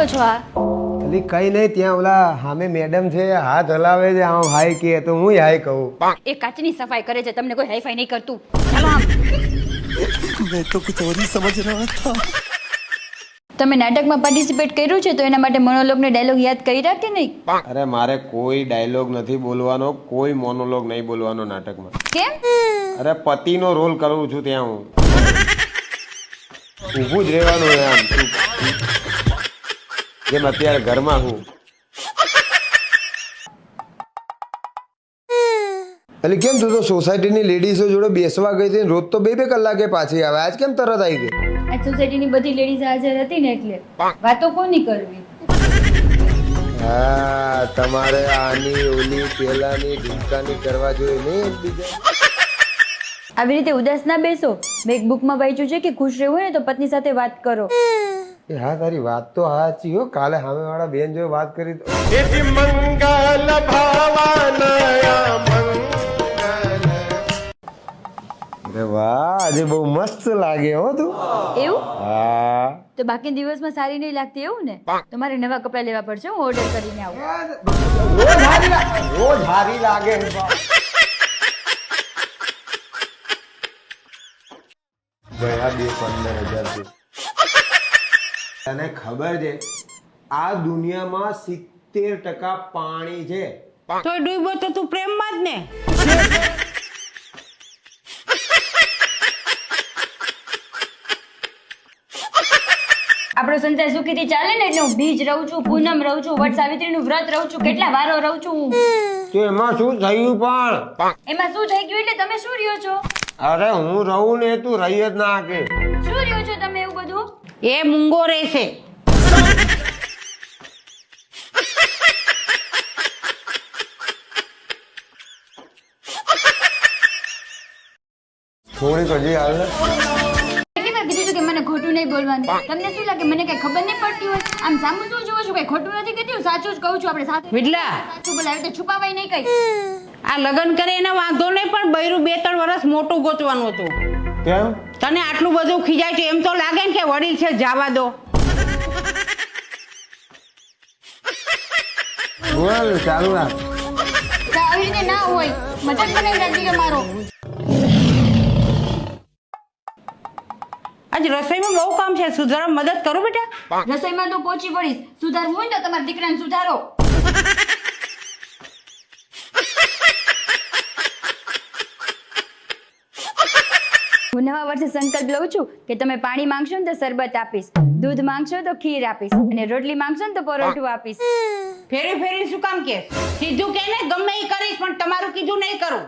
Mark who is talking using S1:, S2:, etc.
S1: કરો છો આ?
S2: અલી કઈ નહીં, ત્યાં ઓલા સામે મેડમ છે, હાથ હલાવે છે, આમ હાય કે તો હું હાય કહું.
S1: એ કાચની સફાઈ કરે છે, તમને કોઈ હાઈફાઈ નહીં કરતું. ચાલો આમ.
S3: मैं तो कुछ और ही समझ रहा था.
S1: તમે નાટકમાં પાર્ટિસિપેટ કર્યું છે તો એના માટે મોનોલોગનો ડાયલોગ યાદ કર્યા કે નહીં?
S2: અરે મારે કોઈ ડાયલોગ નથી બોલવાનો, કોઈ મોનોલોગ નહીં બોલવાનો નાટકમાં.
S1: કેમ?
S2: અરે પતિનો રોલ કરું છું ત્યાં હું. ઊભું જ રહેવાનું હોય આમ, જેમ અત્યારે ઘરમાં હું. એટલે કેમ તું તો સોસાયટીની લેડીઝો જોડે બેસવા ગઈ હતી, રોજ તો 2-2 કલાકે પાછી આવે, આજ કેમ તરત આવી ગઈ?
S1: આ સોસાયટીની બધી લેડીઝ હાજર હતી ને એટલે વાતો કોની કરવી?
S2: હા, તમારે આની ઓલી પેલાની ઢીંકાની કરવા જોઈએ નહીં એકબીજા.
S1: આવી રીતે ઉદાસ ના બેસો. મેં એક બુકમાં વાંચ્યું છે કે ખુશ રહેવું હોય ને તો પત્ની સાથે વાત કરો.
S2: એ હા, તારી વાત તો સાચી હો. કાલે સામે વાળા બેન જો વાત કરી તો અરે વાહ, આજે બહુ મસ્ત લાગે હો તું.
S1: એવું?
S2: હા,
S1: તો બાકી દિવસમાં સારી નહીં લાગતી એવું ને? તમારે નવા કપડા લેવા પડશે, હું ઓર્ડર કરીને આવું.
S2: રોજ હારી લાગે. ગયા 15,000 થી. તને ખબર છે આ દુનિયામાં 70% પાણી છે.
S4: તો ડૂબો તો તું પ્રેમમાં જ ને.
S1: આપણો સંસાર સુખીથી ચાલે ને એટલે હું બીજ રહું છું, પૂનમ રહું છું, વટ સાવિત્રીનું વ્રત રહું છું, કેટલા વારો રહું છું હું.
S2: તો એમાં શું થયું પણ?
S1: એમાં શું થઈ ગયું એટલે તમે શું રહ્યો છો?
S2: અરે હું રહું ને તું રહી જ ના કે.
S1: શું રહ્યો છો તમે એવું બધું?
S4: એ મૂંગો રહેશે.
S2: થોડીક હજી હાલ ને.
S1: કેટલી વાર કીધું છું કે મને ખોટું નહીં બોલવાનું. તમને શું લાગે મને કઈ ખબર નહીં પડતી હોય? આમ સામું શું જોવો છો? કઈ ખોટું નથી કીધું, સાચું જ કહું છું. આપણે સાથે
S4: વિડલા,
S1: સાચું બોલાવે તો છુપાવાય નહીં કઈ.
S4: આ લગ્ન કરે એને વાંધો નહીં, પણ બૈરું 2-3 વર્ષ મોટું ગોતવાનું હતું.
S2: કેમ?
S4: તને આટલું બધું ખીજાય છે એમ તો લાગે ને કે વડીલ છે, જવા દો.
S2: બોલ, ચાલુ રાખ.
S1: આવી રીતે ના હોય. મજાક બનાવી રાખી કે મારો.
S4: આજ રસોઈમાં બહુ કામ છે, સુધારા મદદ કરો બેટા.
S1: રસોઈમાં તો પહોંચી પડીશ. સુધારવું હોય ને તો તમારા દીકરાને સુધારો. હું નવા વર્ષે સંકલ્પ લઉં છું કે તમે પાણી માંગશો ને તો શરબત આપીશ, દૂધ માંગશો તો ખીર આપીશ, અને રોટલી માંગશો ને તો પરોઠું આપીશ.
S4: ફેરી ફેરી શું કામ કે? સીધું કે ને ગમે એ કરીશ, પણ તમારું કીધું નહીં કરું.